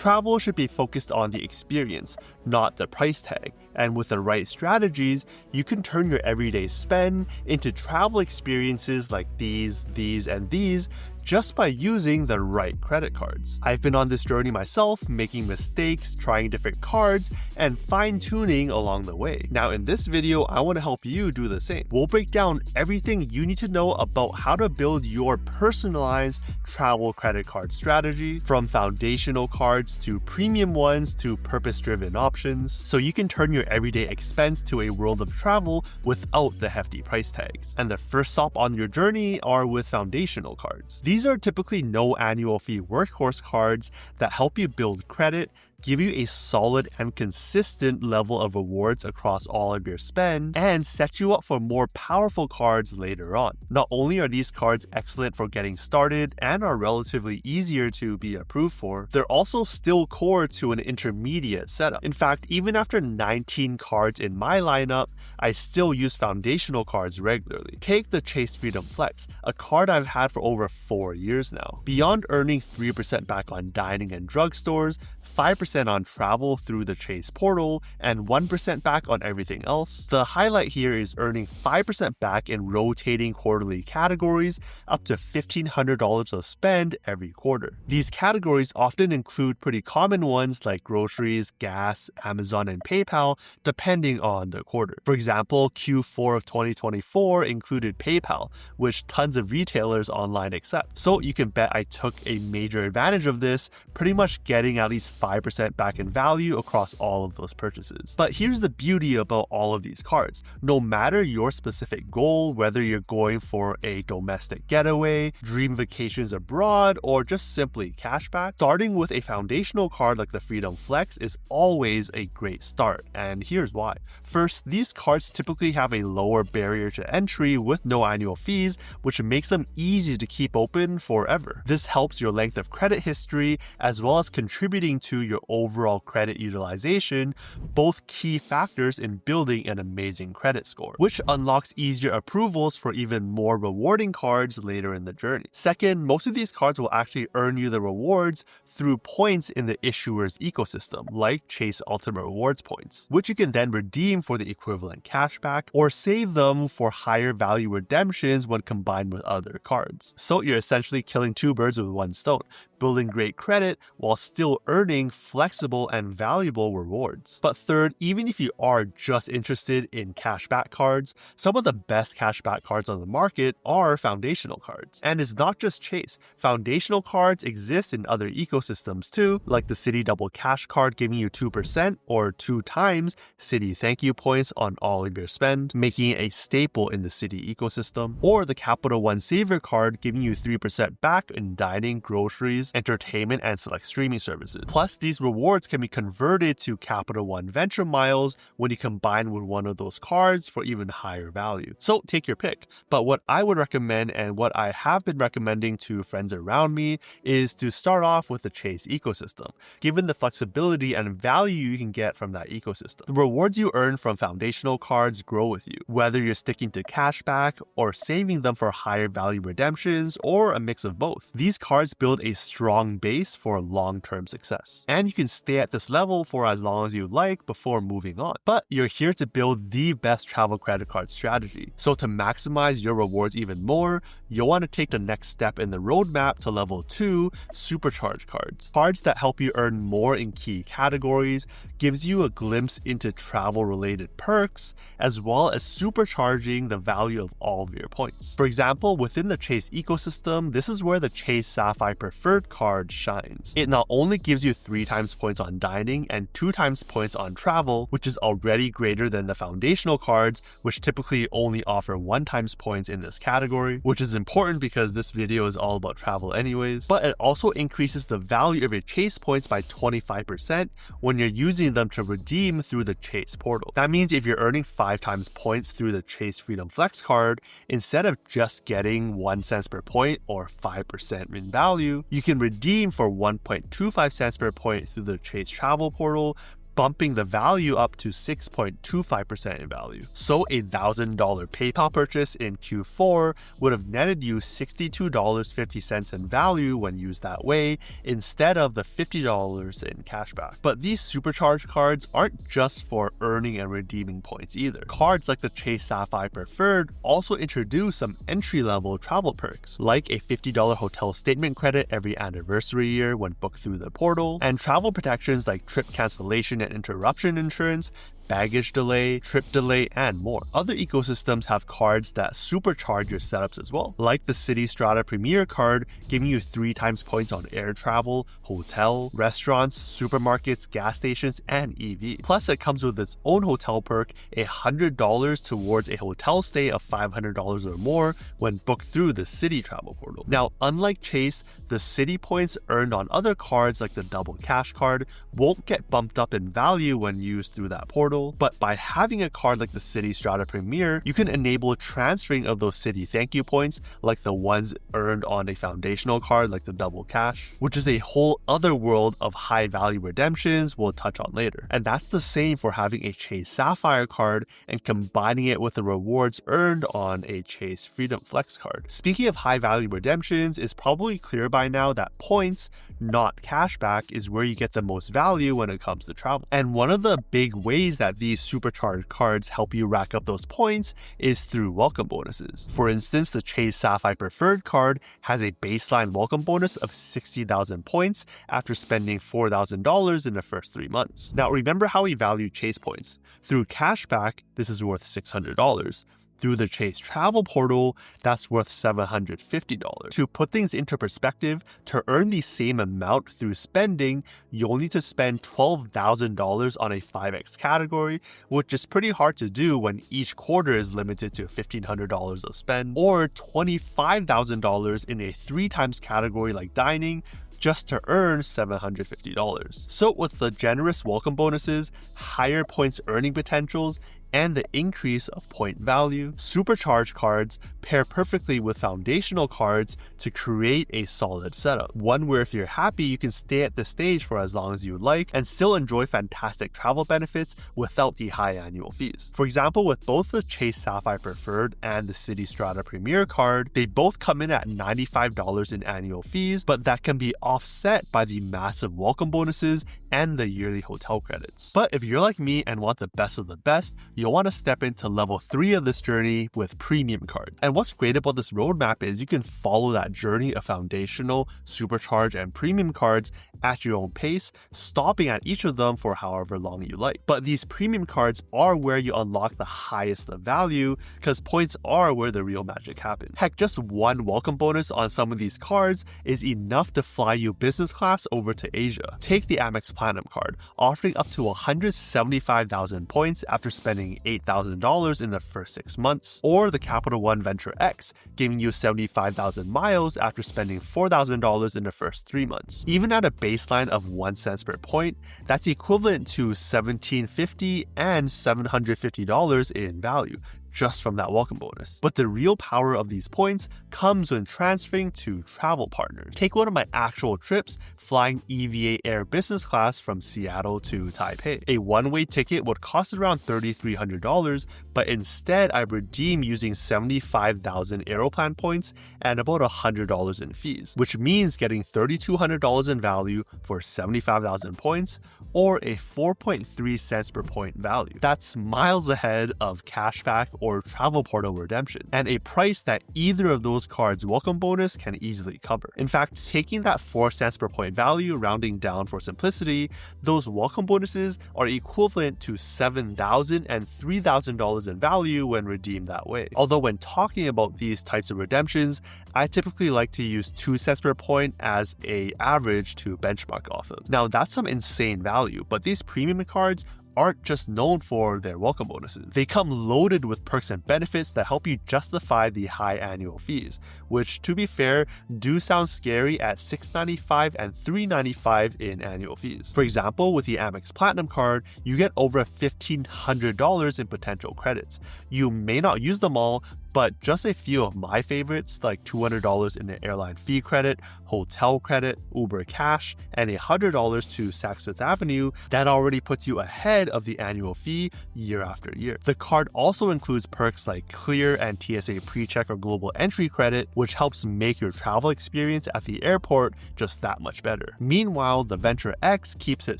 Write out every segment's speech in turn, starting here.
Travel should be focused on the experience, not the price tag. And with the right strategies, you can turn your everyday spend into travel experiences like these, and these, just by using the right credit cards. I've been on this journey myself, making mistakes, trying different cards, and fine-tuning along the way. Now in this video, I want to help you do the same. We'll break down everything you need to know about how to build your personalized travel credit card strategy, from foundational cards to premium ones to purpose-driven options, so you can turn your everyday expense to a world of travel without the hefty price tags. And the first stop on your journey are with foundational cards. These are typically no annual fee workhorse cards that help you build credit, give you a solid and consistent level of rewards across all of your spend, and set you up for more powerful cards later on. Not only are these cards excellent for getting started and are relatively easier to be approved for, they're also still core to an intermediate setup. In fact, even after 19 cards in my lineup, I still use foundational cards regularly. Take the Chase Freedom Flex, a card I've had for over 4 years now. Beyond earning 3% back on dining and drugstores, 5% on travel through the Chase portal, and 1% back on everything else, the highlight here is earning 5% back in rotating quarterly categories, up to $1,500 of spend every quarter. These categories often include pretty common ones like groceries, gas, Amazon, and PayPal, depending on the quarter. For example, Q4 of 2024 included PayPal, which tons of retailers online accept. So you can bet I took a major advantage of this, pretty much getting at least 5% back in value across all of those purchases. But here's the beauty about all of these cards. No matter your specific goal, whether you're going for a domestic getaway, dream vacations abroad, or just simply cashback, starting with a foundational card like the Freedom Flex is always a great start, and here's why. First, these cards typically have a lower barrier to entry with no annual fees, which makes them easy to keep open forever. This helps your length of credit history as well as contributing to your overall credit utilization, both key factors in building an amazing credit score, which unlocks easier approvals for even more rewarding cards later in the journey. Second, most of these cards will actually earn you the rewards through points in the issuer's ecosystem, like Chase Ultimate Rewards points, which you can then redeem for the equivalent cashback or save them for higher value redemptions when combined with other cards. So you're essentially killing two birds with one stone, building great credit while still earning flexible and valuable rewards. But third, even if you are just interested in cashback cards, some of the best cashback cards on the market are foundational cards. And it's not just Chase. Foundational cards exist in other ecosystems too, like the Citi Double Cash card giving you 2% or 2 times Citi thank you points on all of your spend, making it a staple in the Citi ecosystem, or the Capital One Saver card giving you 3% back in dining, groceries, entertainment, and select streaming services. Plus, these rewards can be converted to Capital One Venture Miles when you combine with one of those cards for even higher value. So take your pick. But what I would recommend, and what I have been recommending to friends around me, is to start off with the Chase ecosystem, given the flexibility and value you can get from that ecosystem. The rewards you earn from foundational cards grow with you, whether you're sticking to cashback or saving them for higher value redemptions or a mix of both. These cards build a strong base for long-term success, and you can stay at this level for as long as you like before moving on. But you're here to build the best travel credit card strategy. So to maximize your rewards even more, you'll want to take the next step in the roadmap to level 2, supercharge cards. Cards that help you earn more in key categories, gives you a glimpse into travel-related perks, as well as supercharging the value of all of your points. For example, within the Chase ecosystem, this is where the Chase Sapphire Preferred card shines. It not only gives you 3 times points on dining and 2 times points on travel, which is already greater than the foundational cards, which typically only offer 1 times points in this category, which is important because this video is all about travel anyways, but it also increases the value of your Chase points by 25% when you're using them to redeem through the Chase portal. That means if you're earning 5 times points through the Chase Freedom Flex card, instead of just getting 1 cent per point or 5% in value, you can redeem for 1.25 cents per point through the Chase travel portal, bumping the value up to 6.25% in value. So a $1,000 PayPal purchase in Q4 would have netted you $62.50 in value when used that way, instead of the $50 in cashback. But these supercharged cards aren't just for earning and redeeming points either. Cards like the Chase Sapphire Preferred also introduce some entry-level travel perks, like a $50 hotel statement credit every anniversary year when booked through the portal, and travel protections like trip cancellation and interruption insurance, baggage delay, trip delay, and more. Other ecosystems have cards that supercharge your setups as well, like the City Strata Premier card, giving you 3 times points on air travel, hotel, restaurants, supermarkets, gas stations, and EV. Plus, it comes with its own hotel perk, $100 towards a hotel stay of $500 or more when booked through the City Travel Portal. Now, unlike Chase, the City points earned on other cards like the Double Cash card won't get bumped up in value when used through that portal. But by having a card like the City Strata Premier, you can enable transferring of those City thank you points like the ones earned on a foundational card like the Double Cash, which is a whole other world of high value redemptions we'll touch on later. And that's the same for having a Chase Sapphire card and combining it with the rewards earned on a Chase Freedom Flex card. Speaking of high value redemptions, it's probably clear by now that points, not cashback, is where you get the most value when it comes to travel. And one of the big ways that these supercharged cards help you rack up those points is through welcome bonuses. For instance, the Chase Sapphire Preferred card has a baseline welcome bonus of 60,000 points after spending $4,000 in the first 3 months. Now, remember how we value Chase points. Through cashback, this is worth $600. Through the Chase Travel Portal, that's worth $750. To put things into perspective, to earn the same amount through spending, you'll need to spend $12,000 on a 5x category, which is pretty hard to do when each quarter is limited to $1,500 of spend, or $25,000 in a 3 times category like dining, just to earn $750. So with the generous welcome bonuses, higher points earning potentials, and the increase of point value, supercharged cards pair perfectly with foundational cards to create a solid setup. One where if you're happy, you can stay at the stage for as long as you like and still enjoy fantastic travel benefits without the high annual fees. For example, with both the Chase Sapphire Preferred and the City Strata Premier card, they both come in at $95 in annual fees, but that can be offset by the massive welcome bonuses and the yearly hotel credits. But if you're like me and want the best of the best, you'll want to step into level 3 of this journey with premium cards. And what's great about this roadmap is you can follow that journey of foundational, supercharged, and premium cards at your own pace, stopping at each of them for however long you like. But these premium cards are where you unlock the highest of value, because points are where the real magic happens. Heck, just one welcome bonus on some of these cards is enough to fly you business class over to Asia. Take the Amex Platinum card, offering up to 175,000 points after spending $8,000 in the first 6 months, or the Capital One Venture X, giving you 75,000 miles after spending $4,000 in the first 3 months. Even at a baseline of 1 cent per point, that's equivalent to $1,750 and $750 in value, just from that welcome bonus. But the real power of these points comes when transferring to travel partners. Take one of my actual trips flying EVA Air Business Class from Seattle to Taipei. A one-way ticket would cost around $3,300, but instead I redeem using 75,000 Aeroplan points and about $100 in fees, which means getting $3,200 in value for 75,000 points, or a 4.3 cents per point value. That's miles ahead of cashback or travel portal redemption, and a price that either of those cards' welcome bonus can easily cover. In fact, taking that 4 cents per point value, rounding down for simplicity, those welcome bonuses are equivalent to $7,000 and $3,000 in value when redeemed that way. Although when talking about these types of redemptions, I typically like to use 2 cents per point as a average to benchmark off of. Now that's some insane value, but these premium cards aren't just known for their welcome bonuses. They come loaded with perks and benefits that help you justify the high annual fees, which, to be fair, do sound scary at $695 and $395 in annual fees. For example, with the Amex Platinum card, you get over $1,500 in potential credits. You may not use them all, but just a few of my favorites like $200 in an airline fee credit, hotel credit, Uber Cash, and $100 to Saks Fifth Avenue, that already puts you ahead of the annual fee year after year. The card also includes perks like Clear and TSA PreCheck or Global Entry credit, which helps make your travel experience at the airport just that much better. Meanwhile, the Venture X keeps it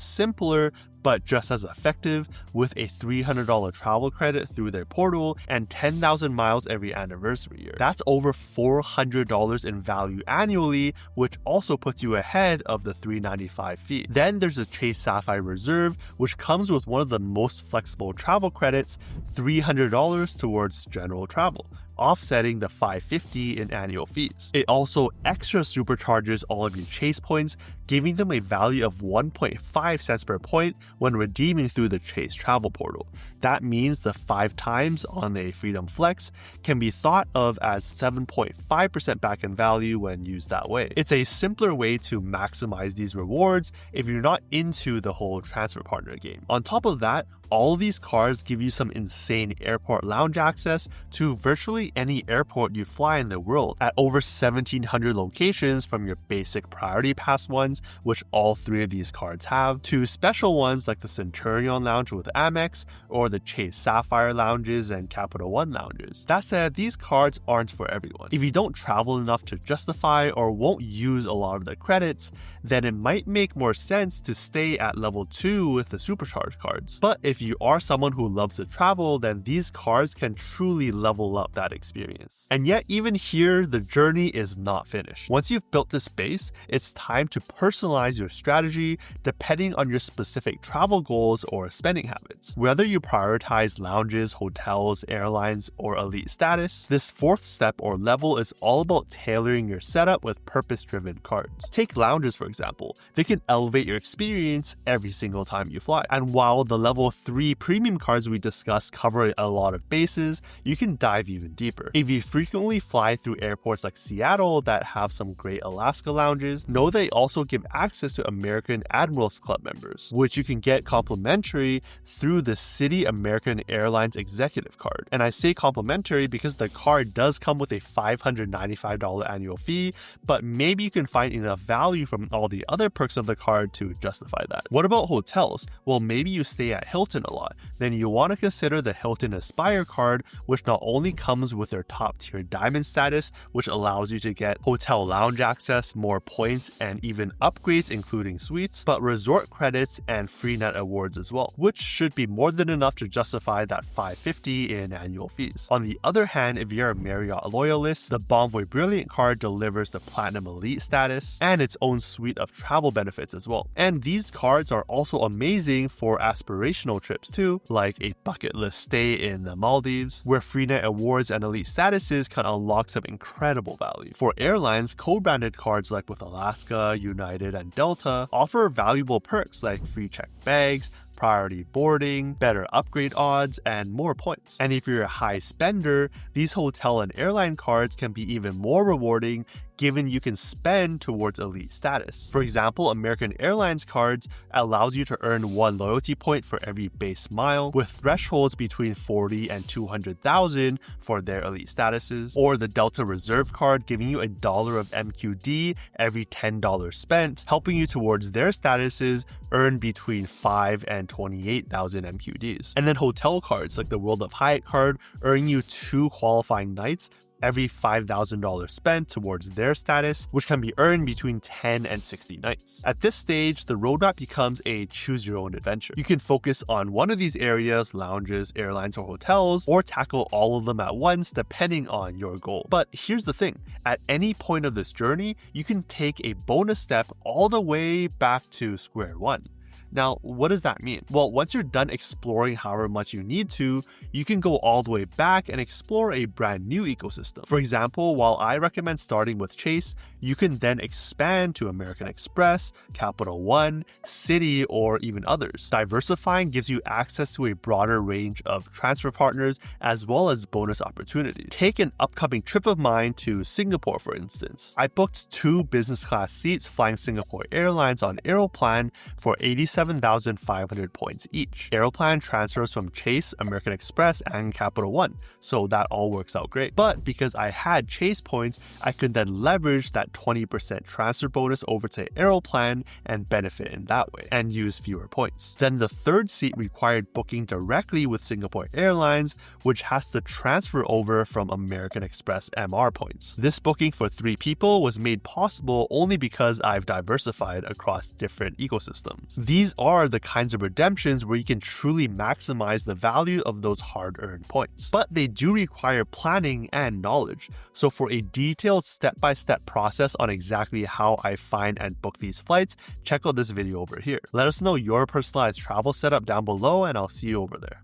simpler but just as effective with a $300 travel credit through their portal and 10,000 miles every anniversary year. That's over $400 in value annually, which also puts you ahead of the $395 fee. Then there's the Chase Sapphire Reserve, which comes with one of the most flexible travel credits, $300 towards general travel, offsetting the $550 in annual fees. It also extra supercharges all of your Chase points, giving them a value of 1.5 cents per point when redeeming through the Chase travel portal. That means the 5 times on a Freedom Flex can be thought of as 7.5% back in value when used that way. It's a simpler way to maximize these rewards if you're not into the whole transfer partner game. On top of that, all of these cards give you some insane airport lounge access to virtually any airport you fly in the world at over 1,700 locations, from your basic Priority Pass ones, which all 3 of these cards have, to special ones like the Centurion Lounge with Amex or the Chase Sapphire Lounges and Capital One Lounges. That said, these cards aren't for everyone. If you don't travel enough to justify or won't use a lot of the credits, then it might make more sense to stay at level 2 with the supercharged cards. But if you are someone who loves to travel, then these cards can truly level up that experience. And yet, even here, the journey is not finished. Once you've built this base, it's time to personalize your strategy depending on your specific travel goals or spending habits. Whether you prioritize lounges, hotels, airlines, or elite status, this 4th step or level is all about tailoring your setup with purpose-driven cards. Take lounges, for example. They can elevate your experience every single time you fly. And while the level 3 premium cards we discussed cover a lot of bases, you can dive even deeper. If you frequently fly through airports like Seattle that have some great Alaska lounges, know they also give access to American Admirals Club members, which you can get complimentary through the Citi American Airlines Executive Card. And I say complimentary because the card does come with a $595 annual fee, but maybe you can find enough value from all the other perks of the card to justify that. What about hotels? Well, maybe you stay at Hilton a lot. Then you want to consider the Hilton Aspire card, which not only comes with their top tier diamond status, which allows you to get hotel lounge access, more points, and even upgrades including suites, but resort credits and free net awards as well, which should be more than enough to justify that $550 in annual fees. On the other hand, if you're a Marriott loyalist, the Bonvoy Brilliant card delivers the Platinum Elite status and its own suite of travel benefits as well. And these cards are also amazing for aspirational trips too, like a bucket list stay in the Maldives, where free net awards and elite statuses can unlock some incredible value. For airlines, co-branded cards like with Alaska, United, and Delta offer valuable perks like free checked bags, priority boarding, better upgrade odds, and more points. And if you're a high spender, these hotel and airline cards can be even more rewarding given you can spend towards elite status. For example, American Airlines cards allows you to earn 1 loyalty point for every base mile, with thresholds between 40 and 200,000 for their elite statuses, or the Delta Reserve card giving you $1 of MQD every $10 spent, helping you towards their statuses earn between 5 and 28,000 MQDs. And then hotel cards like the World of Hyatt card earn you 2 qualifying nights every $5,000 spent towards their status, which can be earned between 10 and 60 nights. At this stage, the roadmap becomes a choose your own adventure. You can focus on one of these areas, lounges, airlines, or hotels, or tackle all of them at once depending on your goal. But here's the thing, at any point of this journey, you can take a bonus step all the way back to square one. Now, what does that mean? Well, once you're done exploring however much you need to, you can go all the way back and explore a brand new ecosystem. For example, while I recommend starting with Chase, you can then expand to American Express, Capital One, Citi, or even others. Diversifying gives you access to a broader range of transfer partners as well as bonus opportunities. Take an upcoming trip of mine to Singapore, for instance. I booked 2 business class seats flying Singapore Airlines on Aeroplan for $87 27,500 points each. Aeroplan transfers from Chase, American Express, and Capital One, so that all works out great. But because I had Chase points, I could then leverage that 20% transfer bonus over to Aeroplan and benefit in that way, and use fewer points. Then the third seat required booking directly with Singapore Airlines, which has to transfer over from American Express MR points. This booking for 3 people was made possible only because I've diversified across different ecosystems. These are the kinds of redemptions where you can truly maximize the value of those hard-earned points. But they do require planning and knowledge. So for a detailed step-by-step process on exactly how I find and book these flights, check out this video over here. Let us know your personalized travel setup down below, and I'll see you over there.